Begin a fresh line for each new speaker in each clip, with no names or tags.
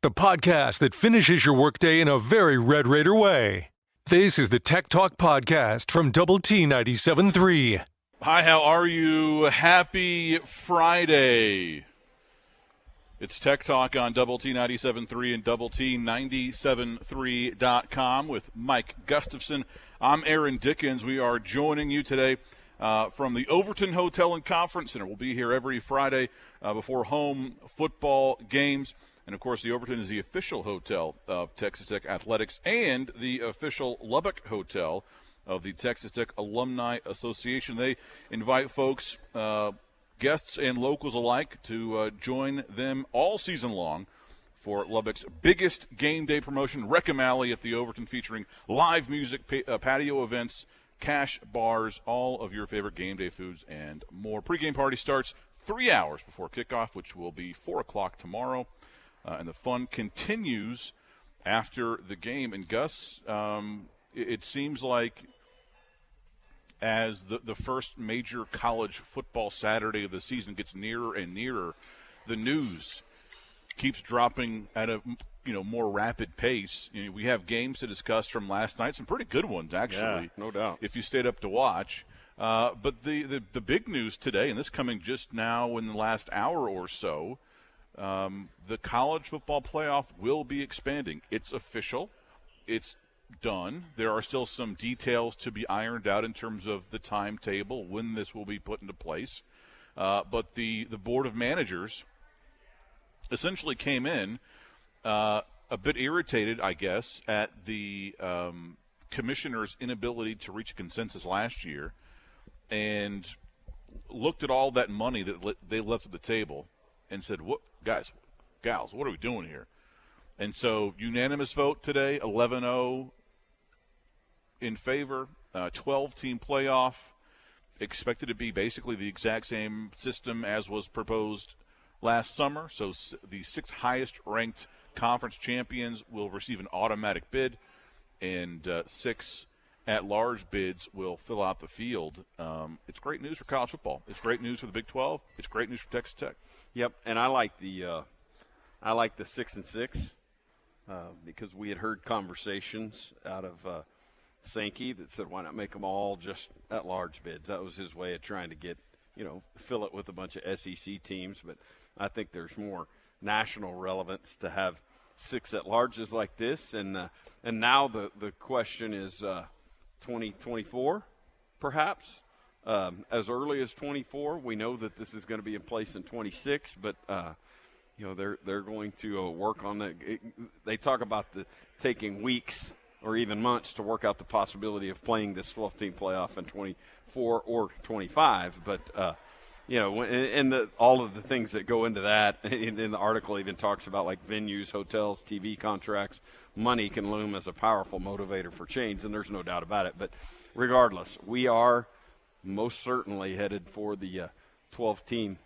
the podcast that finishes your workday in a very Red Raider way. This is the Tech Talk Podcast from Double T 97.3.
Hi, how are you? Happy Friday. It's Tech Talk on Double T 97.3 and Double T 97.3.com with Mike Gustafson. I'm Aaron Dickens. We are joining you today from the Overton Hotel and Conference Center. We'll be here every Friday before home football games. And, of course, the Overton is the official hotel of Texas Tech Athletics and the official Lubbock hotel of the Texas Tech Alumni Association. They invite folks, guests and locals alike, to join them all season long for Lubbock's biggest game day promotion, Wreckham Alley at the Overton, featuring live music, patio events, cash bars, all of your favorite game day foods, and more. Pre-game party starts 3 hours before kickoff, which will be 4 o'clock tomorrow. And the fun continues after the game. And, Gus, it seems like as the first major college football Saturday of the season gets nearer and nearer, the news keeps dropping at a more rapid pace. We have games to discuss from last night, some pretty good ones, actually.
Yeah, no doubt.
If you stayed up to watch. But the big news today, and this coming just now in the last hour or so, the college football playoff will be expanding. It's official. It's done. There are still some details to be ironed out in terms of the timetable, when this will be put into place. But the Board of Managers essentially came in a bit irritated, I guess, at the commissioner's inability to reach a consensus last year, and looked at all that money that they left at the table and said, "What, guys, gals, what are we doing here?" And so unanimous vote today, 11-0 in favor, 12-team playoff, expected to be basically the exact same system as was proposed last summer. So the sixth highest-ranked conference champions will receive an automatic bid, and 6 at-large bids will fill out the field. It's great news for college football. It's great news for the Big 12. It's great news for Texas Tech.
Yep, and I like the 6 and 6 because we had heard conversations out of Sankey that said, why not make them all just at-large bids? That was his way of trying to get, fill it with a bunch of SEC teams. But I think there's more national relevance to have 6 at-larges like this. And now the question is 2024, perhaps. As early as 24, we know that this is going to be in place in 26, but they're going to work on that. They talk about taking weeks or even months to work out the possibility of playing this 12-team playoff in 24 or 25. But and all of the things that go into that, and the article even talks about like venues, hotels, TV contracts. Money can loom as a powerful motivator for change, and there's no doubt about it. But regardless, we are most certainly headed for the 12-team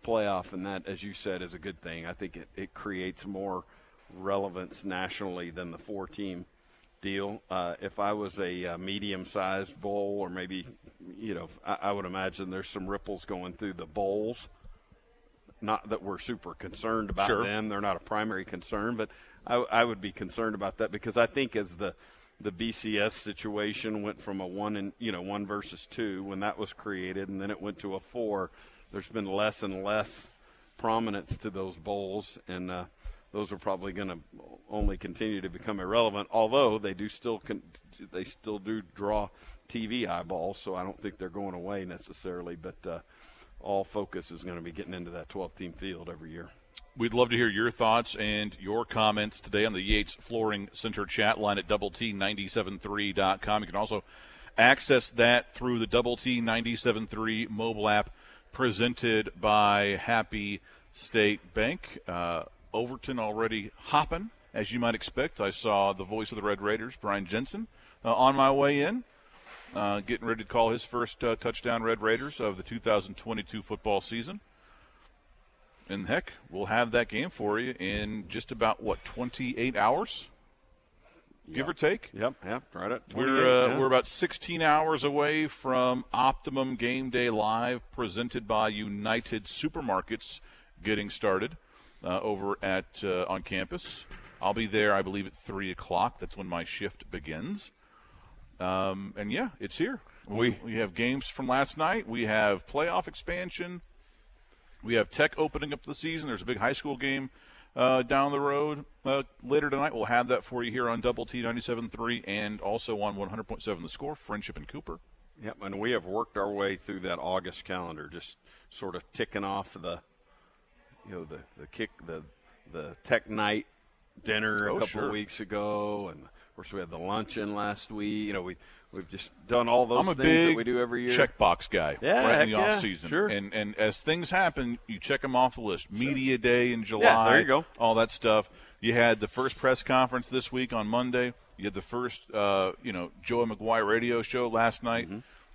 playoff, and that, as you said, is a good thing. I think it creates more relevance nationally than the 4-team deal. If I was a medium-sized bowl, or maybe, I would imagine there's some ripples going through the bowls. Not that we're super concerned about them. They're not a primary concern, but I would be concerned about that because I think as the BCS situation went from a 1 versus 2 when that was created, and then it went to a 4. There's been less and less prominence to those bowls, and those are probably going to only continue to become irrelevant. Although they still do draw TV eyeballs, so I don't think they're going away necessarily. But all focus is going to be getting into that 12-team field every year.
We'd love to hear your thoughts and your comments today on the Yates Flooring Center chat line at doublet973.com. You can also access that through the Double T 97.3 mobile app presented by Happy State Bank. Overton already hopping, as you might expect. I saw the voice of the Red Raiders, Brian Jensen, on my way in, getting ready to call his first touchdown Red Raiders of the 2022 football season. And, heck, we'll have that game for you in just about, 28 hours? Give or take?
Yep, right at 28.
We're about 16 hours away from Optimum Game Day Live, presented by United Supermarkets, getting started. over at on campus. I'll be there, I believe, at 3 o'clock. That's when my shift begins. And, yeah, it's here. We have games from last night. We have playoff expansion. We have Tech opening up the season. There's a big high school game down the road later tonight. We'll have that for you here on Double T 97.3 and also on 100.7 The Score, Friendship and Cooper.
Yep, and we have worked our way through that August calendar, just sort of ticking off the Tech night dinner a couple of weeks ago, and of course we had the luncheon last week. We've just done all those things that we do every year.
Checkbox guy, right in the off season.
Sure.
And as things happen, you check them off the list. Media Day in July.
Yeah, there you go.
All that stuff. You had the first press conference this week on Monday. You had the first, Joey McGuire radio show last night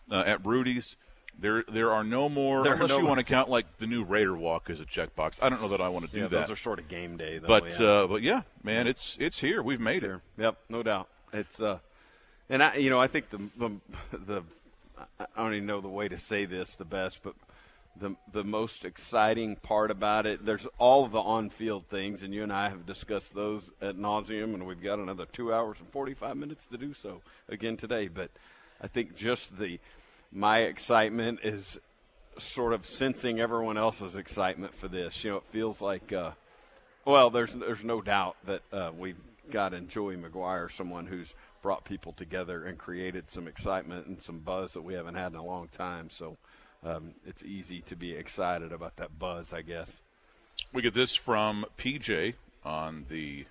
at Rudy's. There are no more, unless you want to count like the new Raider walk as a checkbox. I don't know that I want to do that.
Those are sort of game day, though.
But yeah, man, it's here. We've made it.
Yep, no doubt. It's and I think the I don't even know the way to say this the best, but the most exciting part about it, there's all of the on-field things, and you and I have discussed those ad nauseum, and we've got another 2 hours and 45 minutes to do so again today. But I think just my excitement is sort of sensing everyone else's excitement for this. It feels like, there's no doubt that we've got in Joey McGuire someone who's brought people together and created some excitement and some buzz that we haven't had in a long time. So it's easy to be excited about that buzz, I guess.
We get this from PJ on the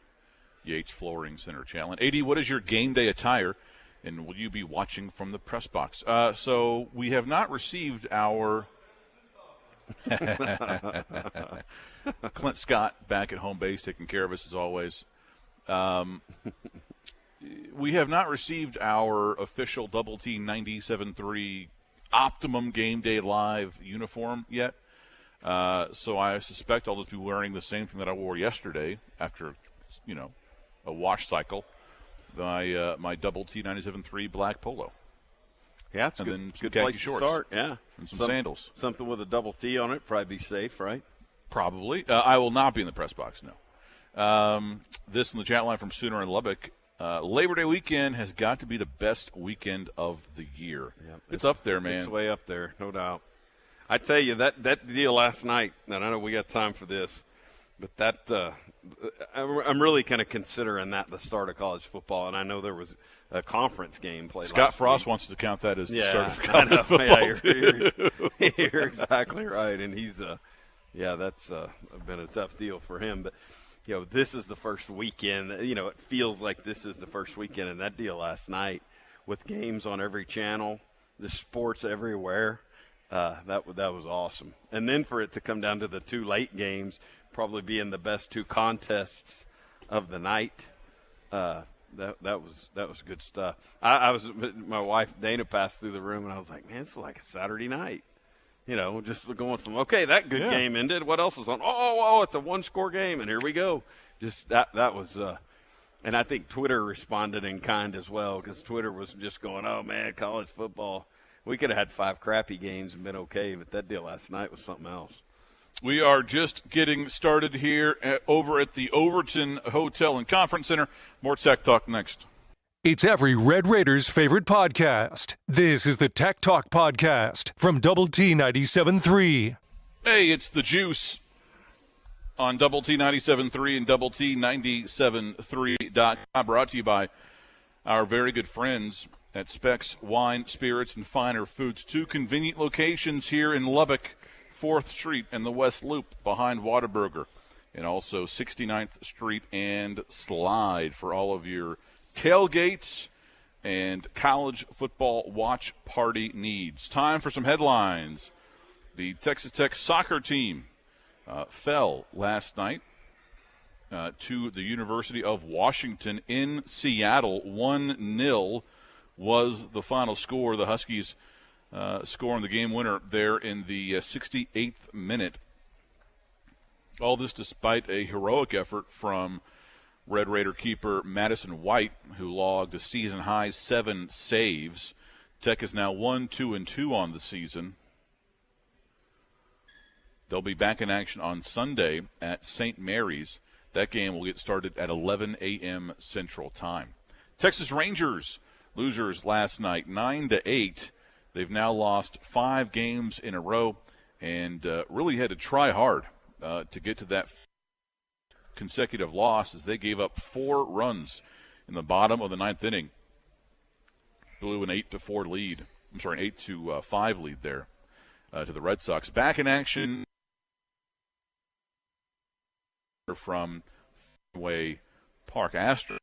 Yates Flooring Center Challenge. AD, what is your game day attire? And will you be watching from the press box? So we have not received our Clint Scott back at home base taking care of us as always. We have not received our official Double T 97.3 Optimum Game Day Live uniform yet. So I suspect I'll just be wearing the same thing that I wore yesterday after, a wash cycle. My Double T 97.3 black polo.
Yeah, it's
and
good,
then some
good
khaki
place
shorts.
To start. Yeah,
and some sandals.
Something with a double T on it, probably be safe, right?
Probably. I will not be in the press box. No. This in the chat line from Sooner in Lubbock. Labor Day weekend has got to be the best weekend of the year. Yep. It's up there, man.
It's way up there, no doubt. I tell you that deal last night, and I know we got time for this, but that. I'm really kind of considering that the start of college football, and I know there was a conference game played.
Scott Frost wants to count that as the start of college football.
You're exactly right, and he's that's been a tough deal for him. But this is the first weekend. It feels like this is the first weekend, and that deal last night with games on every channel, the sports everywhere. That was awesome, and then for it to come down to the two late games. Probably being the best two contests of the night. That was good stuff. My wife Dana passed through the room and I was like, man, it's like a Saturday night. Just going from that good game ended. What else is on? Oh, it's a one-score game, and here we go. Just that was. And I think Twitter responded in kind as well because Twitter was just going, oh man, college football. We could have had 5 crappy games and been okay, but that deal last night was something else.
We are just getting started here over at the Overton Hotel and Conference Center. More Tech Talk next.
It's every Red Raiders' favorite podcast. This is the Tech Talk Podcast from Double T 97.3.
Hey, it's the Juice on Double T 97.3 and Double T 97.3.com. Brought to you by our very good friends at Specs Wine, Spirits, and Finer Foods. 2 convenient locations here in Lubbock. 4th Street and the West Loop behind Whataburger, and also 69th Street and Slide for all of your tailgates and college football watch party needs. Time for some headlines. The Texas Tech soccer team fell last night to the University of Washington in Seattle. 1-0 was the final score. The Huskies scoring the game winner there in the 68th minute. All this despite a heroic effort from Red Raider keeper Madison White, who logged a season-high 7 saves. Tech is now 1-2-2 on the season. They'll be back in action on Sunday at St. Mary's. That game will get started at 11 a.m. Central Time. Texas Rangers, losers last night, 9-8. They've now lost 5 games in a row and really had to try hard to get to that consecutive loss as they gave up 4 runs in the bottom of the 9th inning. Blew an 8-4 lead. I'm sorry, an 8-5 lead there to the Red Sox. Back in action from Fenway Park. Astros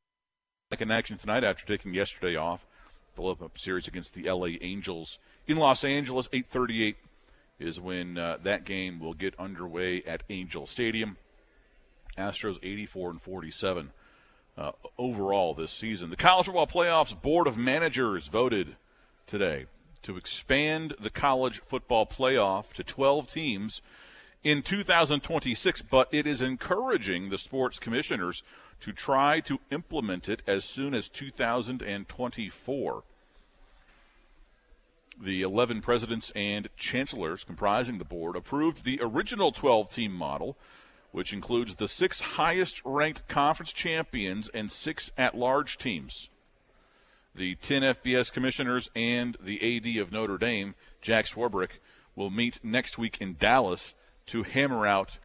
back in action tonight after taking yesterday off. The follow-up series against the LA Angels in Los Angeles. 8:38 is when that game will get underway at Angel Stadium. Astros 84-47 overall this season. The College Football Playoffs Board of Managers voted today to expand the college football playoff to 12 teams in 2026, but it is encouraging the sports commissioners to try to implement it as soon as 2024. The 11 presidents and chancellors comprising the board approved the original 12-team model, which includes the 6 highest-ranked conference champions and 6 at-large teams. The 10 FBS commissioners and the AD of Notre Dame, Jack Swarbrick, will meet next week in Dallas to hammer out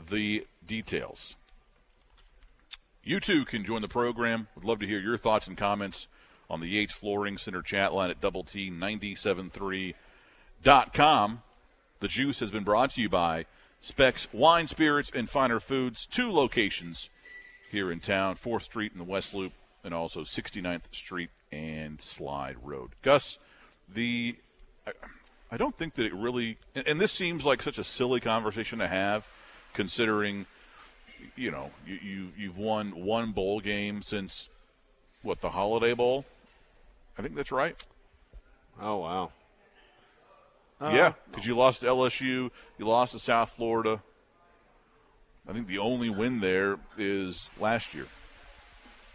the details. You too can join the program. Would love to hear your thoughts and comments on the Yates Flooring Center chat line at double-T973.com. The Juice has been brought to you by Specs Wine, Spirits, and Finer Foods. 2 locations here in town, 4th Street in the West Loop, and also 69th Street and Slide Road. Gus, I don't think that it really – and this seems like such a silly conversation to have, considering, you know, you've won 1 bowl game since, the Holiday Bowl? I think that's right.
Oh, wow.
Yeah, because you lost to LSU, you lost to South Florida. I think the only win there is last year.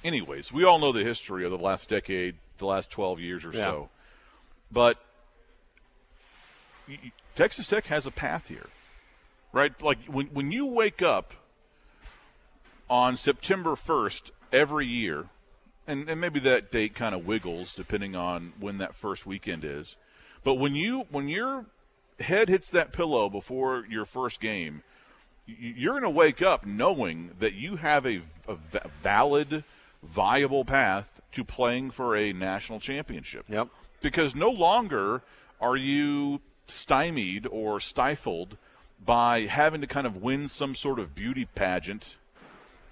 Anyways, we all know the history of the last decade, the last 12 years or so. But Texas Tech has a path here, right? Like when you wake up on September 1st every year, and maybe that date kind of wiggles depending on when that first weekend is, but when your head hits that pillow before your first game, you're going to wake up knowing that you have a valid, viable path to playing for a national championship.
Yep.
Because no longer are you stymied or stifled by having to kind of win some sort of beauty pageant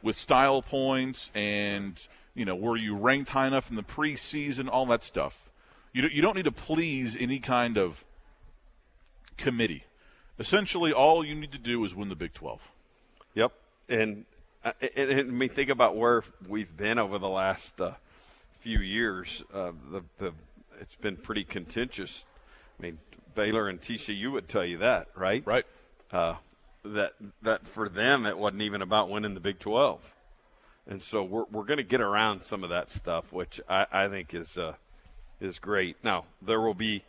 with style points and, were you ranked high enough in the preseason, all that stuff. You don't need to please any kind of committee. Essentially, all you need to do is win the Big 12.
Yep. And think about where we've been over the last few years. It's been pretty contentious. I mean, Baylor and TCU would tell you that, right?
Right.
That for them it wasn't even about winning the Big 12, and so we're going to get around some of that stuff, which I think is great. Now there will be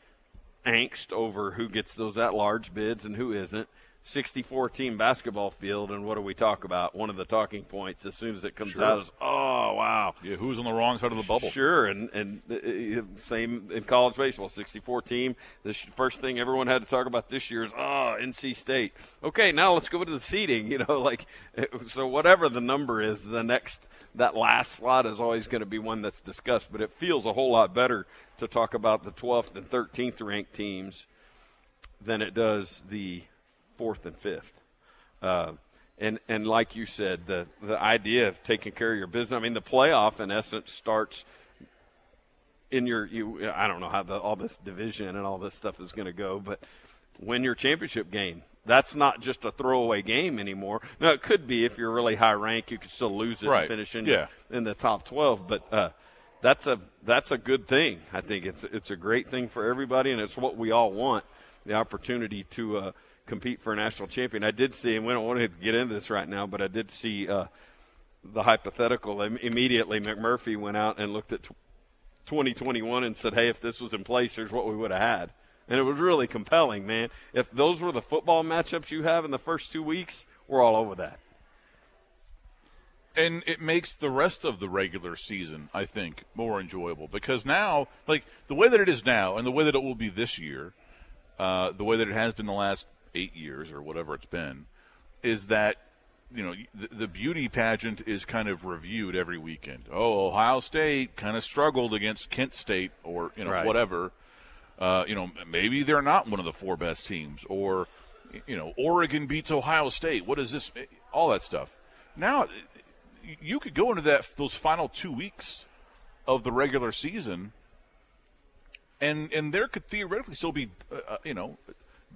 angst over who gets those at-large bids and who isn't. 64-team basketball field, and what do we talk about? One of the talking points as soon as it comes out is, oh, wow.
Yeah, who's on the wrong side of the bubble?
Sure, and same in college baseball, 64-team. The first thing everyone had to talk about this year is, NC State. Okay, now let's go to the seeding, so whatever the number is, that last slot is always going to be one that's discussed, but it feels a whole lot better to talk about the 12th and 13th ranked teams than it does the 4th and 5th. And like you said, the idea of taking care of your business, I mean, the playoff, in essence, starts in I don't know how all this division and all this stuff is going to go, but win your championship game. That's not just a throwaway game anymore. Now, it could be if you're really high rank, you could still lose it and finish in the top 12, but that's a good thing. I think it's a great thing for everybody, and it's what we all want, the opportunity to compete for a national champion. I did see, and we don't want to get into this right now, but I did see the hypothetical. Immediately, McMurphy went out and looked at 2021 and said, hey, if this was in place, here's what we would have had. And it was really compelling, man. If those were the football matchups you have in the first 2 weeks, we're all over that.
And it makes the rest of the regular season, I think, more enjoyable. Because now, like, the way that it is now and the way that it will be this year, the way that it has been the last 8 years or whatever it's been, is that, you know, the beauty pageant is kind of reviewed every weekend. Oh, Ohio State kind of struggled against Kent State or, you know,
right.
whatever. You know, maybe they're not one of the 4 best teams. Or, you know, Oregon beats Ohio State. What is this? All that stuff. Now, you could go into those final 2 weeks of the regular season, and there could theoretically still be, you know,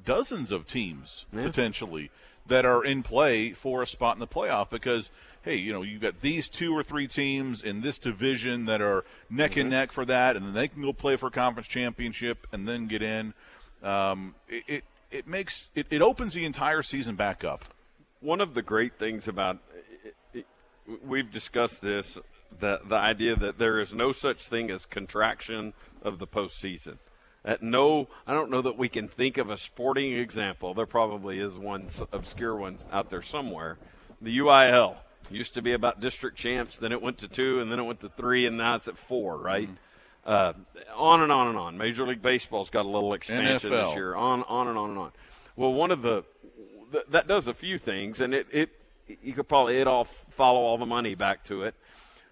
dozens of teams potentially that are in play for a spot in the playoff because, hey, you know, you've got these 2 or 3 teams in this division that are neck and neck for that, and then they can go play for a conference championship and then get in. It opens the entire season back up.
One of the great things about we've discussed this, the idea that there is no such thing as contraction of the postseason. I don't know that we can think of a sporting example. There probably is one obscure one out there somewhere. The UIL used to be about district champs, then it went to 2, and then it went to 3, and now it's at 4, right? On and on and on. Major League Baseball's got a little expansion
NFL.
this year. On and on and on. Well, one of that does a few things, and you could probably all follow all the money back to it.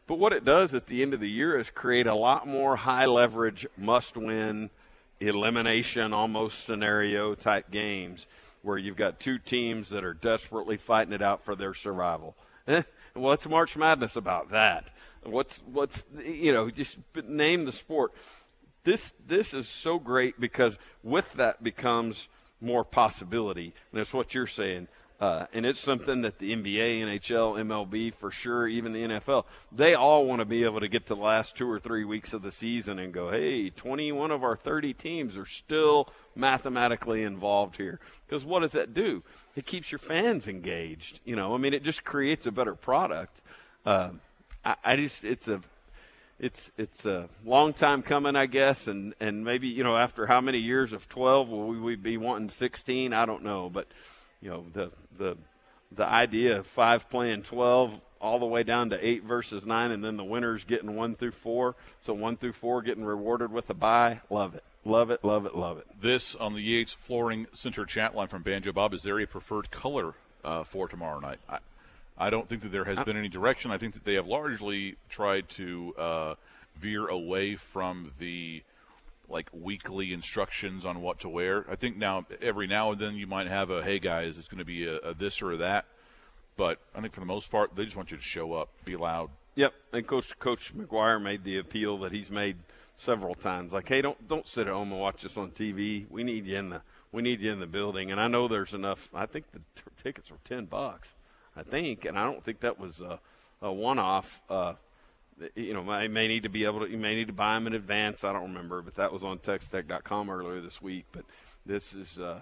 But what it does at the end of the year is create a lot more high-leverage, must-win, elimination almost scenario type games where you've got 2 teams that are desperately fighting it out for their survival. What's March Madness about that? What's you know, just name the sport. This is so great because with that becomes more possibility, and that's what you're saying. And it's something that the NBA, NHL, MLB, for sure, even the NFL, they all want to be able to get to the last 2 or 3 weeks of the season and go, hey, 21 of our 30 teams are still mathematically involved here. Because what does that do? It keeps your fans engaged. You know, I mean, it just creates a better product. It's a long time coming, I guess, and maybe, you know, after how many years of 12 will we be wanting 16? I don't know, but you know, the idea of 5 playing 12 all the way down to 8 versus 9, and then the winners getting 1 through 4. So 1 through 4 getting rewarded with a bye. Love it. Love it, love it, love it.
This on the Yates Flooring Center chat line from Banjo Bob. Is there a preferred color for tomorrow night? I don't think that there has been any direction. I think that they have largely tried to veer away from the weekly instructions on what to wear. I think now every now and then you might have a, hey guys, it's going to be a this or a that. But I think for the most part, they just want you to show up, be loud.
Yep, and Coach McGuire made the appeal that he's made several times. Like, hey, don't sit at home and watch this on TV. We need you in the building. And I know there's enough. I think the tickets were $10. I think, and I don't think that was a one-off. You know, you may need to buy them in advance. I don't remember, but that was on TexTech.com earlier this week. But this is a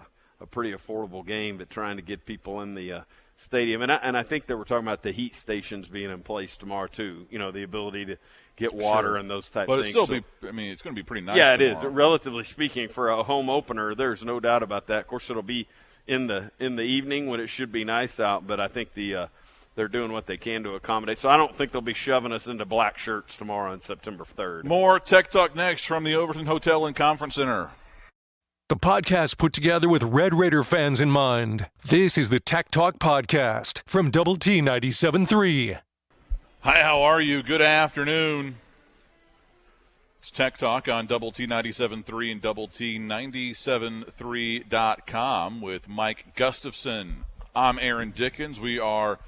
pretty affordable game, but trying to get people in the stadium. And I think they were talking about the heat stations being in place tomorrow too. You know, the ability to get water and those type
but
things.
But it's going to be pretty nice.
Yeah,
tomorrow.
It is. Relatively speaking, for a home opener, there's no doubt about that. Of course, it'll be in the evening when it should be nice out, but I think they're doing what they can to accommodate. So I don't think they'll be shoving us into black shirts tomorrow on September 3rd.
More Tech Talk next from the Overton Hotel and Conference Center.
The podcast put together with Red Raider fans in mind. This is the Tech Talk Podcast from Double T 97.3.
Hi, how are you? Good afternoon. It's Tech Talk on Double T 97.3 and Double T 97.3.com with Mike Gustafson. I'm Aaron Dickens. We are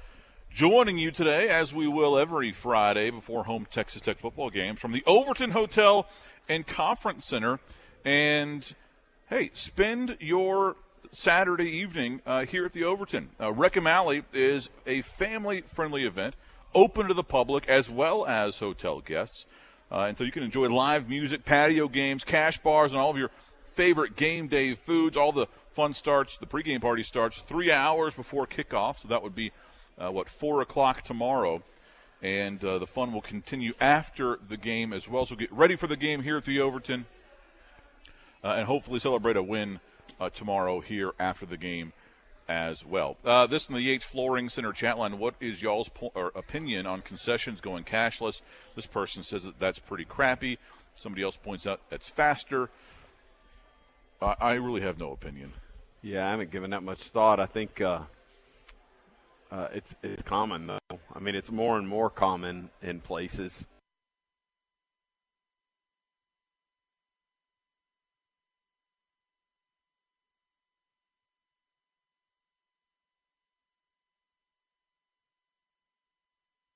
joining you today, as we will every Friday before home Texas Tech football games, from the Overton Hotel and Conference Center. And hey, spend your Saturday evening here at the Overton. Wreckham Alley is a family-friendly event, open to the public as well as hotel guests. And so you can enjoy live music, patio games, cash bars, and all of your favorite game day foods. All the fun starts, the pregame party starts 3 hours before kickoff. So that would be, 4 o'clock tomorrow. And the fun will continue after the game as well. So get ready for the game here at the Overton. and hopefully celebrate a win tomorrow here after the game as well. This in the Yates Flooring Center chat line. What is y'all's opinion on concessions going cashless? This person says that that's pretty crappy. Somebody else points out that's faster. I really have no opinion.
Yeah, I haven't given that much thought. I think it's common, though. I mean, it's more and more common in places.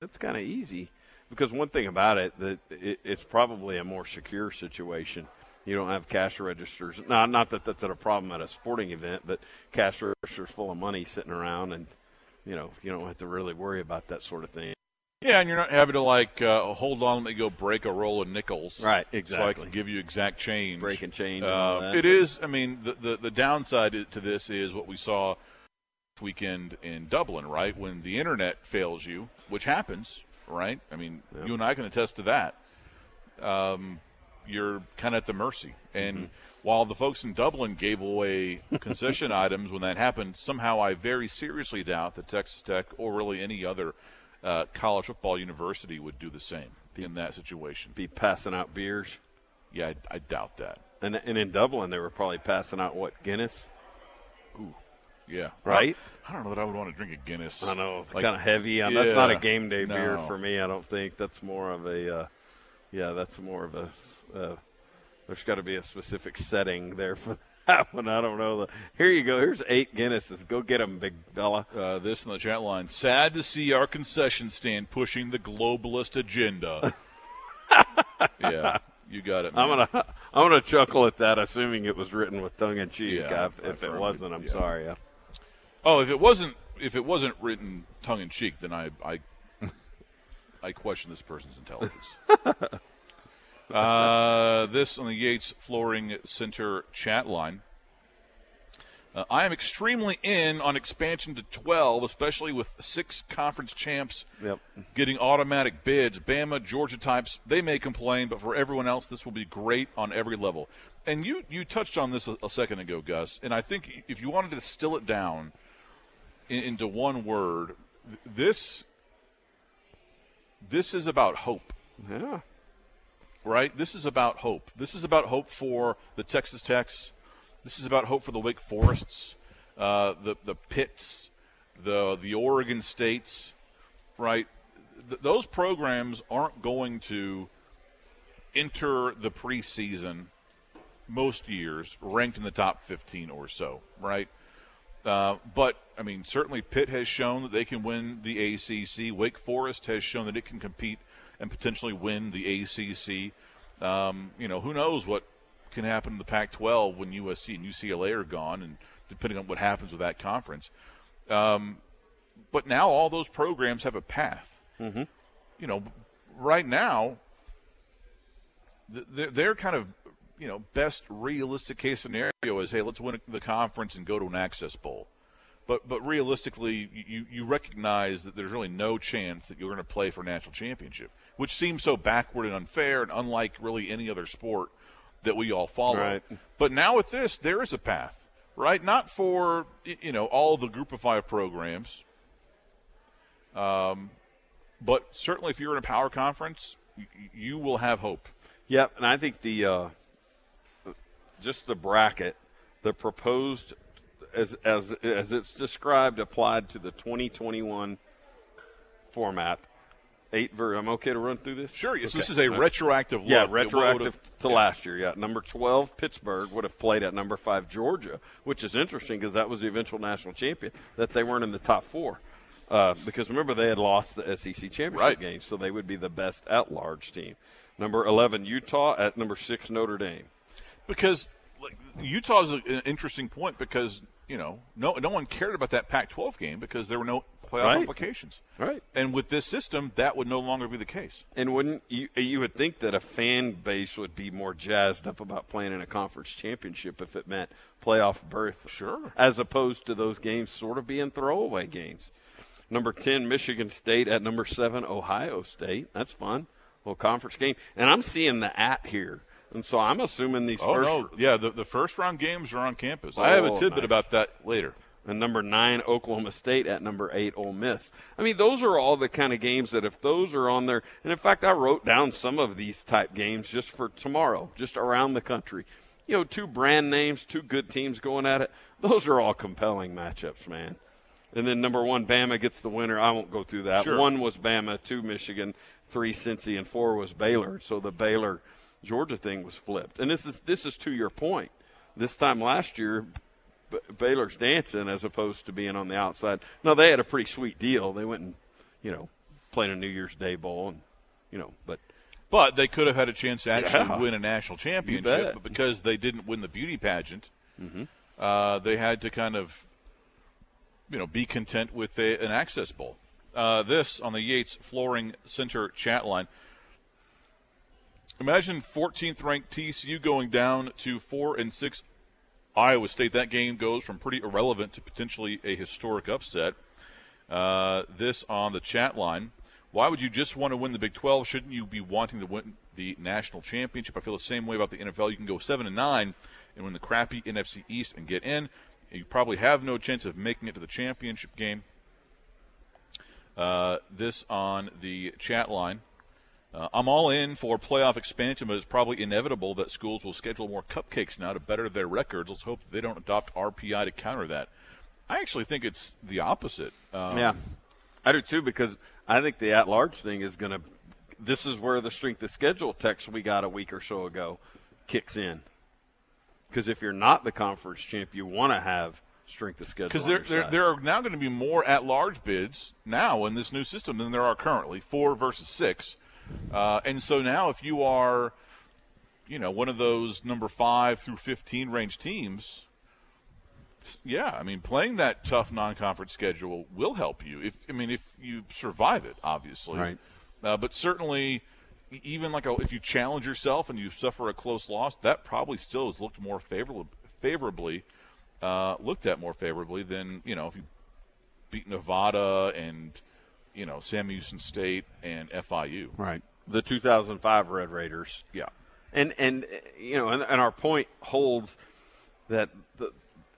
It's kind of easy because one thing about it, that it's probably a more secure situation. You don't have cash registers. Not that that's a problem at a sporting event, but cash registers full of money sitting around, and you don't have to really worry about that sort of thing.
Yeah, and you're not having to hold on, let me go break a roll of nickels.
Right, exactly.
So I can give you exact change.
Break and change. And all that.
It is. I mean, the downside to this is what we saw this weekend in Dublin, right? When the internet fails you, which happens, right? I mean, You and I can attest to that. You're kind of at the mercy. And while the folks in Dublin gave away concession items when that happened, somehow I very seriously doubt that Texas Tech or really any other college football university would do the same in that situation.
Be passing out beers.
Yeah, I doubt that.
And in Dublin, they were probably passing out, Guinness?
Ooh, yeah.
Right?
I don't know that I would want to drink a Guinness.
I know. Kind of heavy. That's not a game day beer
No.
for me, I don't think. That's more of a there's got to be a specific setting there for that one. I don't know. Here you go. Here's 8 Guinnesses. Go get them, big fella.
This in the chat line. Sad to see our concession stand pushing the globalist agenda. Yeah, you got it, man.
I'm gonna chuckle at that, assuming it was written with tongue in cheek.
Yeah,
if it wasn't, I'm sorry.
Oh, if it wasn't written tongue in cheek, then I question this person's intelligence. This on the Yates Flooring Center chat line. I am extremely in on expansion to 12, especially with 6 conference champs getting automatic bids. Bama, Georgia types, they may complain, but for everyone else, this will be great on every level. And you touched on this a second ago, Gus, and I think if you wanted to distill it down into one word, this is about hope.
Yeah.
Right? This is about hope. This is about hope for the Texas Techs. This is about hope for the Wake Forests, the Pitts, the Oregon States, right? Those programs aren't going to enter the preseason most years ranked in the top 15 or so, right? But, I mean, certainly Pitt has shown that they can win the ACC. Wake Forest has shown that it can compete and potentially win the ACC. Who knows what can happen in the Pac-12 when USC and UCLA are gone, and depending on what happens with that conference. But now all those programs have a path. Mm-hmm. Right now, they're kind of, best realistic case scenario is, hey, let's win the conference and go to an Access Bowl. But realistically, you recognize that there's really no chance that you're going to play for a national championship, which seems so backward and unfair and unlike really any other sport that we all follow.
Right.
But now with this, there is a path, right? Not for, all the Group of 5 programs, but certainly if you're in a power conference, you will have hope.
Yep, and I think just the bracket, the proposed – as it's described, applied to the 2021 format. I'm okay to run through this?
Sure.
Yes,
okay. This is a retroactive look.
Yeah, retroactive to last year. Yeah, number 12, Pittsburgh, would have played at number 5, Georgia, which is interesting because that was the eventual national champion, that they weren't in the top 4. Because, remember, they had lost the SEC championship game, so they would be the best at-large team. Number 11, Utah. At number 6, Notre Dame.
Because Utah is an interesting point because – no one cared about that Pac-12 game because there were no playoff implications.
Right.
And with this system, that would no longer be the case.
And wouldn't you would think that a fan base would be more jazzed up about playing in a conference championship if it meant playoff berth.
Sure.
As opposed to those games sort of being throwaway games. Number 10, Michigan State. At number 7, Ohio State. That's fun. Little conference game. And I'm seeing the here. And so I'm assuming these
the first-round games are on campus. I have a tidbit about that later.
And number 9, Oklahoma State at number 8, Ole Miss. I mean, those are all the kind of games that if those are on there, and in fact, I wrote down some of these type games just for tomorrow, just around the country. 2 brand names, 2 good teams going at it. Those are all compelling matchups, man. And then number 1, Bama gets the winner. I won't go through that.
Sure.
1 was Bama, 2 Michigan, 3 Cincy, and 4 was Baylor. So the Baylor-Georgia thing was flipped. And this is to your point. This time last year, Baylor's dancing as opposed to being on the outside. No, they had a pretty sweet deal. They went and, played a New Year's Day bowl, and,
But they could have had a chance to actually win a national championship, but because they didn't win the beauty pageant, they had to kind of, be content with an access bowl. This on the Yates Flooring Center chat line. Imagine 14th ranked TCU going down to 4-6 Iowa State. That game goes from pretty irrelevant to potentially a historic upset. This on the chat line. Why would you just want to win the Big 12? Shouldn't you be wanting to win the national championship? I feel the same way about the NFL. You can go 7-9 and win the crappy NFC East and get in. You probably have no chance of making it to the championship game. This on the chat line. I'm all in for playoff expansion, but it's probably inevitable that schools will schedule more cupcakes now to better their records. Let's hope that they don't adopt RPI to counter that. I actually think it's the opposite.
Yeah, I do too, because I think the at-large thing is going to – this is where the strength of schedule text we got a week or so ago kicks in. Because if you're not the conference champ, you want to have strength of schedule.
Because there are now going to be more at-large bids now in this new system than there are currently, 4 versus 6. And so now if you are, one of those number 5 through 15 range teams, playing that tough non-conference schedule will help you. If you survive it, obviously.
Right.
But certainly, even if you challenge yourself and you suffer a close loss, that probably still is looked more favorably more favorably than if you beat Nevada and Sam Houston State and FIU.
Right. The 2005 Red Raiders.
Yeah.
And our point holds that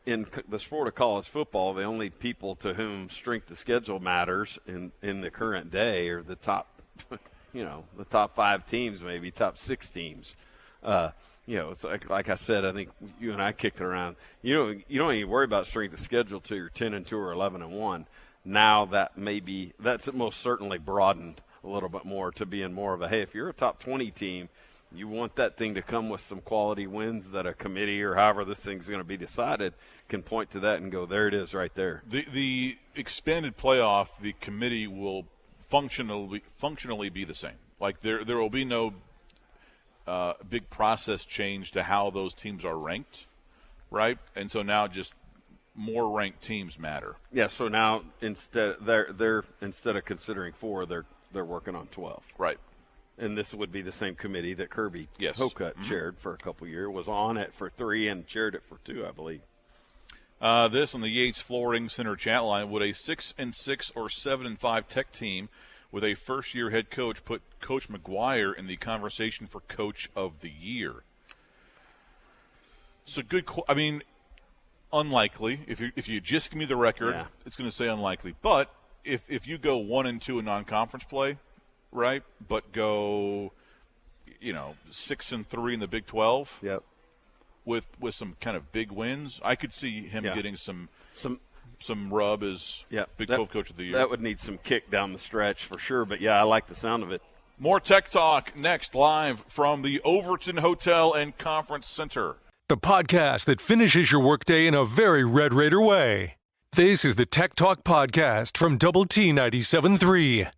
in the sport of college football, the only people to whom strength of schedule matters in the current day are the top, the top 5 teams, maybe top 6 teams. It's like I said, I think you and I kicked it around. You don't even worry about strength of schedule till you're 10-2 or 11-1. Now that's most certainly broadened a little bit more to being more of a, hey, if you're a top 20 team, you want that thing to come with some quality wins that a committee or however this thing's going to be decided can point to that and go, there it is right there.
The expanded playoff, the committee will functionally be the same. Like there will be no big process change to how those teams are ranked, right? And so now just more ranked teams matter.
Yeah, so now instead of considering 4, they're working on 12.
Right.
And this would be the same committee that Kirby
Hocutt
chaired for a couple years, was on it for 3 and chaired it for 2, I believe.
This on the Yates Flooring Center chat line, would a 6-6 or 7-5 Tech team with a first-year head coach put Coach McGuire in the conversation for Coach of the Year? It's a good unlikely. If you just give me the record, it's going to say unlikely. But if you go 1-2 in non-conference play, right, but go 6-3 in the Big 12,
yep,
with some kind of big wins, I could see him getting some rub as Big 12 Coach of the Year.
That would need some kick down the stretch for sure, but I like the sound of it.
More Tech Talk next, live from the Overton Hotel and Conference Center.
The podcast that finishes your workday in a very Red Raider way. This is the Tech Talk Podcast from Double T 97.3.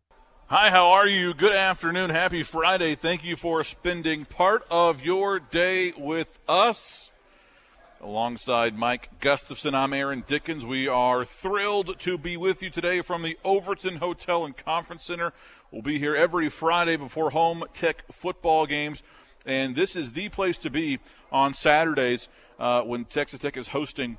Hi, how are you? Good afternoon. Happy Friday. Thank you for spending part of your day with us. Alongside Mike Gustafson, I'm Aaron Dickens. We are thrilled to be with you today from the Overton Hotel and Conference Center. We'll be here every Friday before home Tech football games. And this is the place to be on Saturdays when Texas Tech is hosting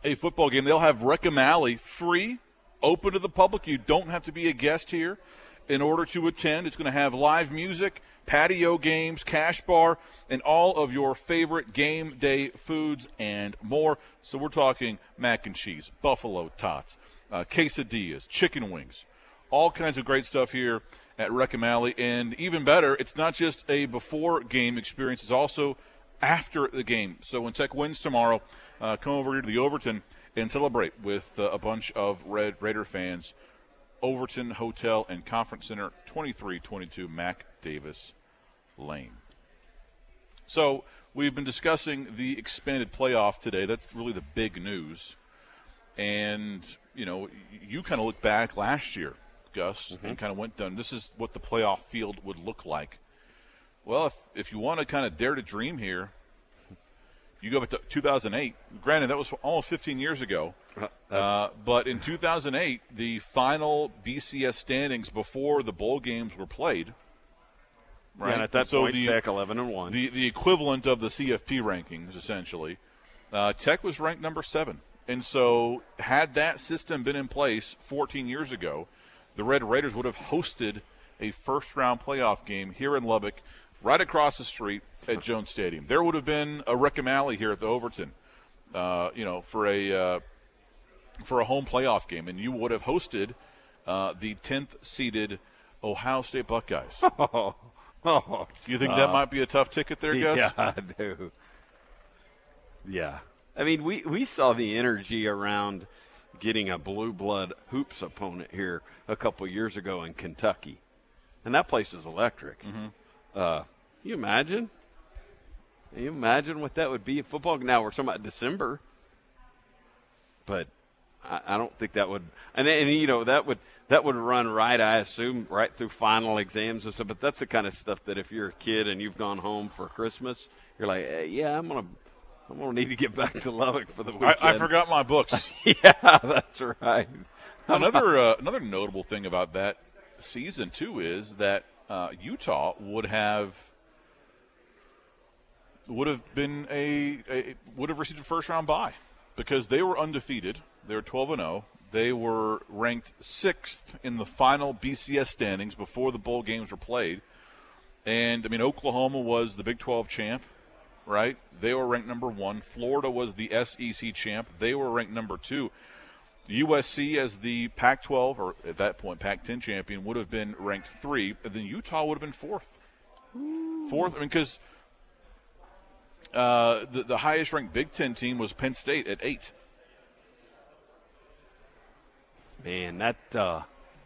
a football game. They'll have Wreckham Alley free, open to the public. You don't have to be a guest here. in order to attend. It's going to have live music, patio games, cash bar, and all of your favorite game day foods and more. So we're talking mac and cheese, buffalo tots, quesadillas, chicken wings, all kinds of great stuff here at Wreckham Alley. And even better, it's not just a before-game experience. It's also after the game. So when Tech wins tomorrow, come over here to the Overton and celebrate with a bunch of Red Raider fans. Overton Hotel and Conference Center, 2322 Mac Davis Lane. So we've been discussing the expanded playoff today. That's really the big news. And, you know, you kind of look back last year, Gus, and kind of went down. This is what the playoff field would look like. Well, if you want to kind of dare to dream here, you go back to 2008. Granted, that was almost 15 years ago. But in 2008, the final BCS standings before the bowl games were played. Right?
Yeah, and at that point, Tech 11-1.
The equivalent of the CFP rankings, essentially. Tech was ranked number 7. And so had that system been in place 14 years ago, the Red Raiders would have hosted a first-round playoff game here in Lubbock, right across the street at Jones Stadium. There would have been a Wreckham Alley here at the Overton, for a home playoff game, and you would have hosted the 10th seeded Ohio State Buckeyes. Do you think that might be a tough ticket there, Gus?
Yeah, I do. Yeah. I mean, we saw the energy around getting a blue blood hoops opponent here a couple years ago in Kentucky, and that place is electric. Can you imagine? Can you imagine what that would be in football? Now we're talking about December, but I don't think that would. And you know that would run right, I assume, right through final exams and stuff. But that's the kind of stuff that if you're a kid and you've gone home for Christmas, you're like, hey, yeah, I'm gonna need to get back to Lubbock for the weekend.
I forgot my books.
Yeah, that's right.
Another notable thing about that season too is that Utah would have been would have received a first round bye because they were undefeated. They were 12-0. They were ranked 6th in the final BCS standings before the bowl games were played. And I mean, Oklahoma was the Big 12 champ, right? They were ranked number 1. Florida was the SEC champ. They were ranked number 2. USC as the Pac-12, or at that point Pac-10 champion, would have been ranked 3, and then Utah would have been 4th. I mean, because the highest-ranked Big Ten team was Penn State at 8.
Man,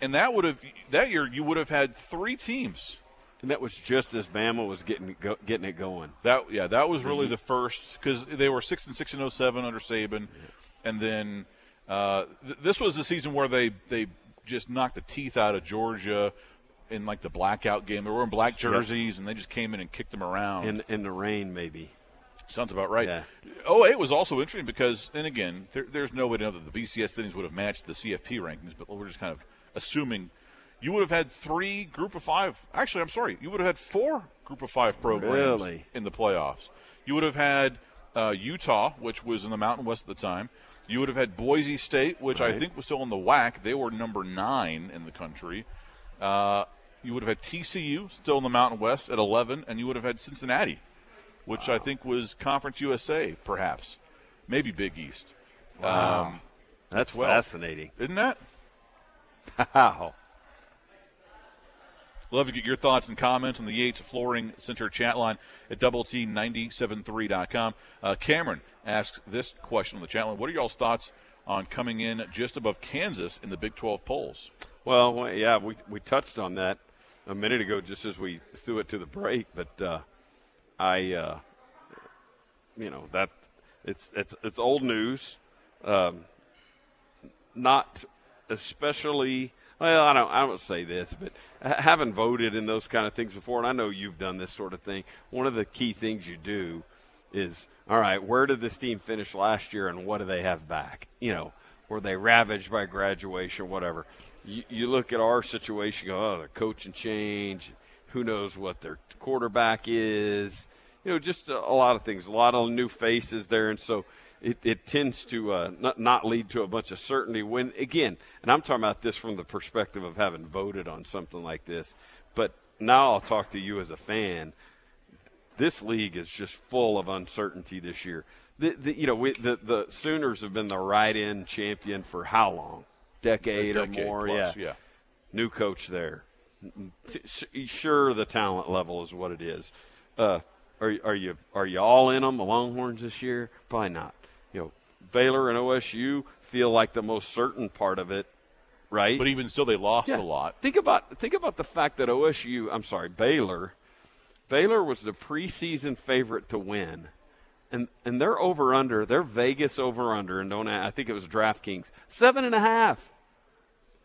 and that year you would have had 3 teams.
And that was just as Bama was getting it going.
That was really the first, because they were 6-6 in 07 under Saban, and then. This was the season where they just knocked the teeth out of Georgia in like the blackout game. They were in black jerseys, and they just came in and kicked them around.
In the rain, maybe.
Sounds about right.
Yeah.
08 was also interesting because, and again, there's no way to know that the BCS standings would have matched the CFP rankings, but we're just kind of assuming you would have had 3 Group of 5. Actually, I'm sorry, you would have had 4 Group of 5 programs in the playoffs. You would have had Utah, which was in the Mountain West at the time. You would have had Boise State, which I think was still in the WAC. They were number 9 in the country. You would have had TCU, still in the Mountain West, at 11, and you would have had Cincinnati, which I think was Conference USA, perhaps. Maybe Big East.
Wow. That's fascinating.
Isn't that?
Wow.
Love to get your thoughts and comments on the Yates Flooring Center chat line at doublet973.com. Cameron asks this question on the chat line. What are y'all's thoughts on coming in just above Kansas in the Big 12 polls?
Well, yeah, we touched on that a minute ago just as we threw it to the break, but that it's old news. Not especially. Well, I don't say this, but having voted in those kind of things before, and I know you've done this sort of thing, one of the key things you do is, all right, where did this team finish last year and what do they have back? You know, were they ravaged by graduation, whatever. You look at our situation, go, the coaching change, who knows what their quarterback is, just a lot of things, a lot of new faces there. And so it tends to not lead to a bunch of certainty when, again, and I'm talking about this from the perspective of having voted on something like this, but now I'll talk to you as a fan. This league is just full of uncertainty this year. The Sooners have been the right-end champion for how long? Decade or more?
Plus,
yeah. New coach there. Sure, the talent level is what it is. Are you all in them, the Longhorns, this year? Probably not. Baylor and OSU feel like the most certain part of it, right?
But even still, they lost a lot.
Think about the fact that Baylor was the preseason favorite to win, and their over/under, their Vegas over/under, and I think it was DraftKings 7.5.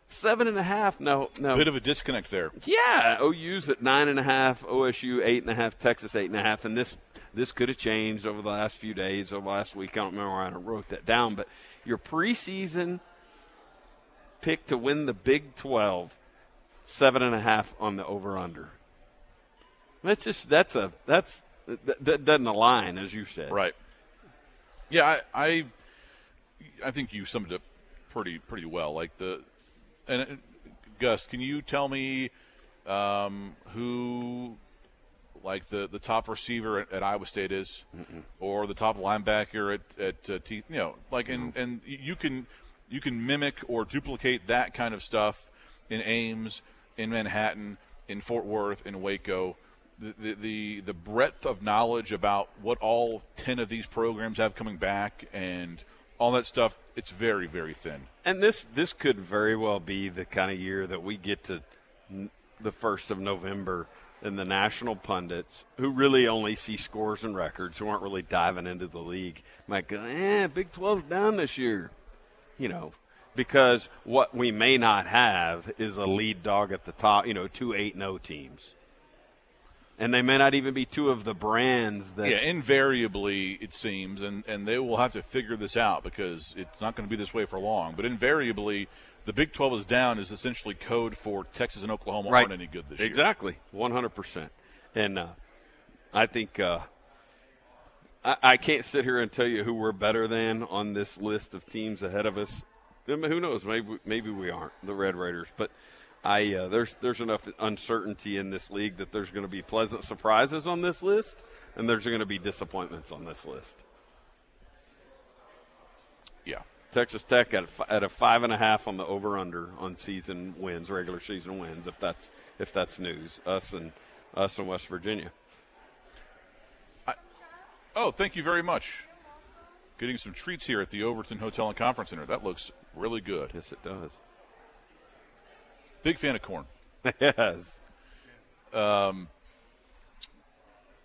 7.5. No.
Bit of a disconnect there.
Yeah, OU's at 9.5, OSU 8.5, Texas 8.5, and this could have changed over the last few days, over last week. I don't remember where I wrote that down, but your preseason pick to win the Big 12, 7.5 on the over/under. That doesn't align, as you said.
Right. Yeah, I think you summed it up pretty well. And Gus, can you tell me who, like the top receiver at Iowa State is, or the top linebacker at T? And you can mimic or duplicate that kind of stuff in Ames, in Manhattan, in Fort Worth, in Waco. The breadth of knowledge about what all 10 of these programs have coming back and all that stuff, it's very, very thin.
And this could very well be the kind of year that we get to the 1st of November and the national pundits, who really only see scores and records, who aren't really diving into the league, might go, Big 12's down this year, because what we may not have is a lead dog at the top, 2 8-0 teams. And they may not even be two of the brands that –
Yeah, invariably, it seems, and they will have to figure this out because it's not going to be this way for long. But invariably, the Big 12 is down is essentially code for Texas and Oklahoma aren't any good this year.
Exactly, 100%. And I think I can't sit here and tell you who we're better than on this list of teams ahead of us. I mean, who knows? Maybe we aren't, the Red Raiders. But there's enough uncertainty in this league that there's going to be pleasant surprises on this list, and there's going to be disappointments on this list.
Yeah.
Texas Tech at a 5.5 on the over/under on season wins, regular season wins. If that's news, us and West Virginia.
Thank you very much. Getting some treats here at the Overton Hotel and Conference Center. That looks really good.
Yes, it does.
Big fan of corn.
Yes.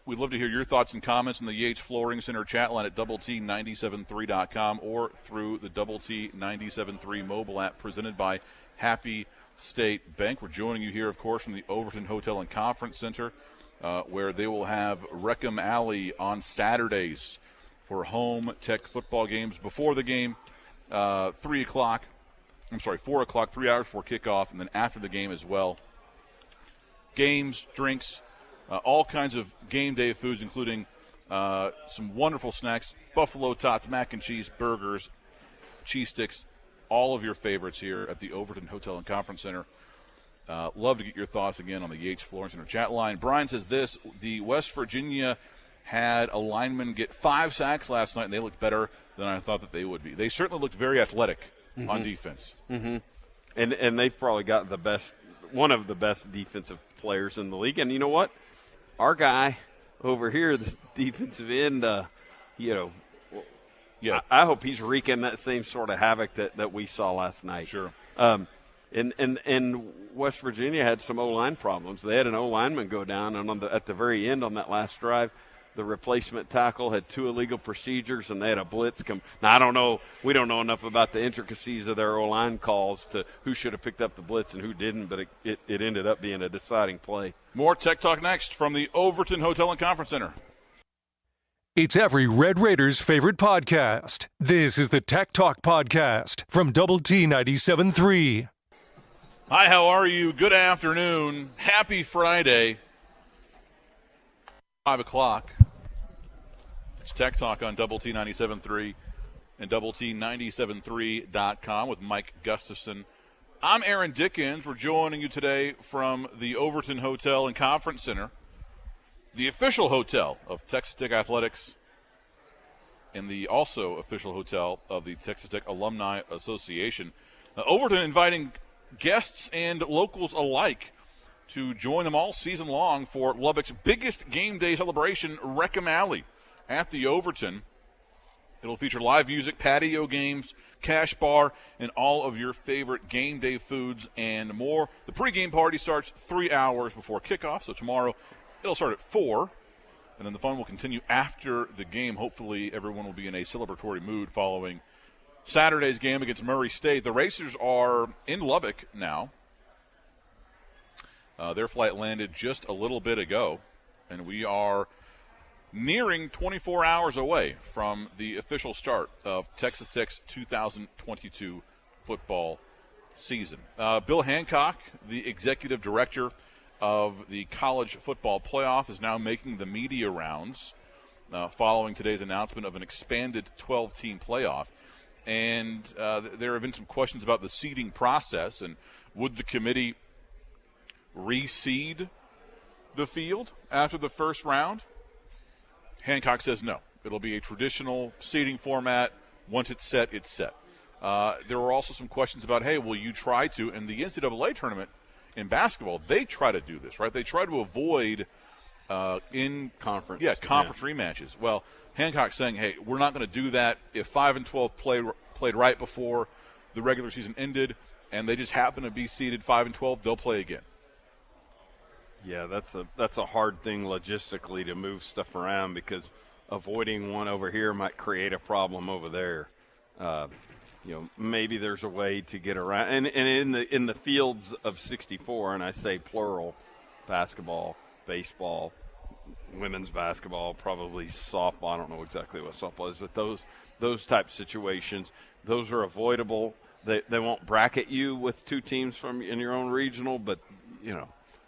We'd love to hear your thoughts and comments in the Yates Flooring Center chat line at doublet973.com or through the Double T 97.3 mobile app presented by Happy State Bank. We're joining you here, of course, from the Overton Hotel and Conference Center, where they will have Reckham Alley on Saturdays for home Tech football games. Before the game, 4 o'clock, 3 hours before kickoff, and then after the game as well. Games, drinks, all kinds of game day foods, including some wonderful snacks, buffalo tots, mac and cheese, burgers, cheese sticks, all of your favorites here at the Overton Hotel and Conference Center. Love to get your thoughts again on the Yates Flooring Center chat line. Brian says this: the West Virginia had a lineman get 5 sacks last night, and they looked better than I thought that they would be. They certainly looked very athletic on defense.
Mm-hmm. And they've probably got one of the best defensive players in the league. And you know what? Our guy over here, this defensive end,
Yeah.
I hope he's wreaking that same sort of havoc that we saw last night.
Sure.
And West Virginia had some O-line problems. They had an O-lineman go down, and at the very end on that last drive, the replacement tackle had 2 illegal procedures, and they had a blitz come. Now, I don't know. We don't know enough about the intricacies of their O-line calls to who should have picked up the blitz and who didn't, but it ended up being a deciding play.
More Tech Talk next from the Overton Hotel and Conference Center.
It's every Red Raiders' favorite podcast. This is the Tech Talk Podcast from Double T 97.3.
Hi, how are you? Good afternoon. Happy Friday. 5 o'clock. It's Tech Talk on Double T 97.3. and DoubleT973.com with Mike Gustafson. I'm Aaron Dickens. We're joining you today from the Overton Hotel and Conference Center, the official hotel of Texas Tech Athletics, and the also official hotel of the Texas Tech Alumni Association. Overton inviting guests and locals alike to join them all season long for Lubbock's biggest game day celebration, Wreckham Alley, at the Overton. It'll feature live music, patio games, cash bar, and all of your favorite game day foods and more. The pregame party starts 3 hours before kickoff, so tomorrow it'll start at 4, and then the fun will continue after the game. Hopefully everyone will be in a celebratory mood following Saturday's game against Murray State. The Racers are in Lubbock now. Their flight landed just a little bit ago, and we are nearing 24 hours away from the official start of Texas Tech's 2022 football season. Bill Hancock, the executive director of the College Football Playoff, is now making the media rounds following today's announcement of an expanded 12-team playoff. And there have been some questions about the seeding process, and would the committee reseed the field after the first round? Hancock says no. It'll be a traditional seeding format. Once it's set, it's set. There were also some questions about, hey, will you try to, in the NCAA tournament in basketball, they try to do this, right? They try to avoid
conference
rematches. Well, Hancock's saying, hey, we're not going to do that. If 5 and 12 played right before the regular season ended and they just happen to be seeded 5 and 12, they'll play again.
Yeah, that's a hard thing logistically to move stuff around, because avoiding one over here might create a problem over there. Maybe there's a way to get around. And in the fields of 64, and I say plural, basketball, baseball, women's basketball, probably softball. I don't know exactly what softball is, but those type situations, those are avoidable. They won't bracket you with two teams from in your own regional, but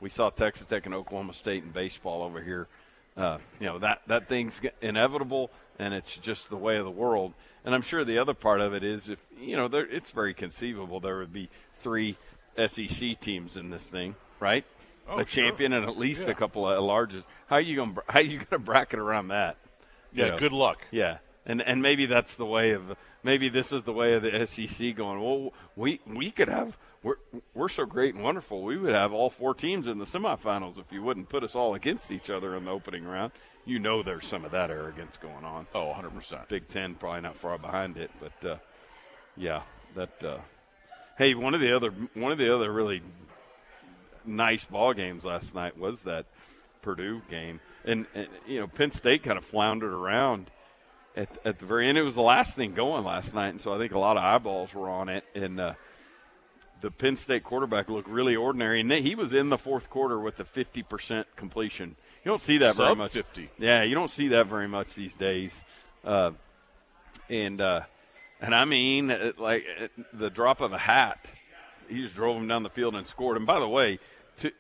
we saw Texas Tech and Oklahoma State in baseball over here. That thing's inevitable, and it's just the way of the world. And I'm sure the other part of it is, if it's very conceivable there would be 3 SEC teams in this thing, right?
Oh,
a champion and at least a couple of larges. How are you gonna bracket around that?
Yeah, good luck.
Yeah, and maybe that's the way of maybe this is the way of the SEC going. Well, we could have. We're so great and wonderful. We would have all 4 teams in the semifinals if you wouldn't put us all against each other in the opening round. There's some of that arrogance going on.
Oh, 100%.
Big Ten probably not far behind it, but Hey, one of the other really nice ball games last night was that Purdue game, and Penn State kind of floundered around at the very end. It was the last thing going last night, and so I think a lot of eyeballs were on it, and the Penn State quarterback looked really ordinary, and he was in the fourth quarter with a 50% completion. You don't see that very much.
50.
Yeah, you don't see that very much these days. And I mean, like the drop of a hat, he just drove him down the field and scored. And by the way,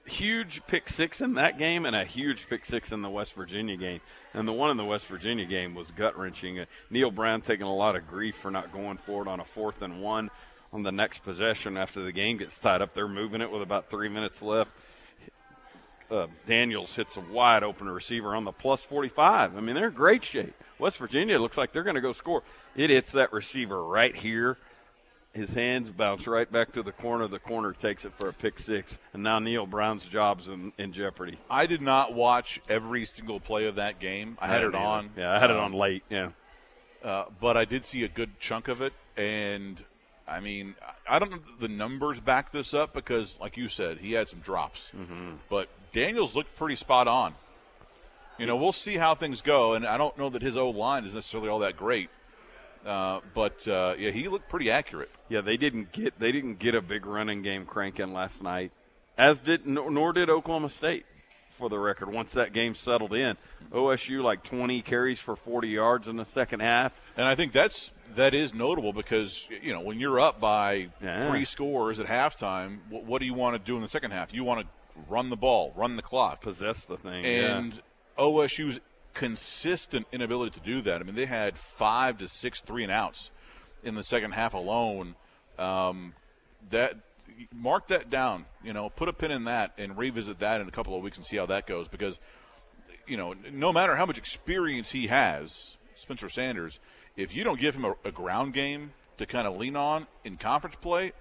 huge pick 6 in that game and a huge pick 6 in the West Virginia game. And the one in the West Virginia game was gut-wrenching. Neil Brown taking a lot of grief for not going for it on a 4th and 1 on the next possession after the game gets tied up. They're moving it with about 3 minutes left. Daniels hits a wide-open receiver on the plus 45. I mean, they're in great shape. West Virginia looks like they're going to go score. It hits that receiver right here. His hands bounce right back to the corner. The corner takes it for a pick 6, and now Neil Brown's job's in jeopardy.
I did not watch every single play of that game. I had it on.
Yeah, I had it on late, yeah.
But I did see a good chunk of it, and I mean, I don't know the numbers back this up because, like you said, he had some drops.
Mm-hmm.
But Daniels looked pretty spot on. We'll see how things go, and I don't know that his O-line is necessarily all that great. But he looked pretty accurate.
Yeah, they didn't get a big running game cranking last night, nor did Oklahoma State, for the record. Once that game settled in, OSU like 20 carries for 40 yards in the second half.
And I think that is notable because when you're up by 3 scores at halftime, what do you want to do in the second half? You want to run the ball, run the clock,
possess the thing,
and OSU's consistent inability to do that. I mean, they had 5 to 6 3-and-outs in the second half alone. That mark that down, put a pin in that and revisit that in a couple of weeks and see how that goes, because no matter how much experience he has, Spencer Sanders, if you don't give him a ground game to kind of lean on in conference play,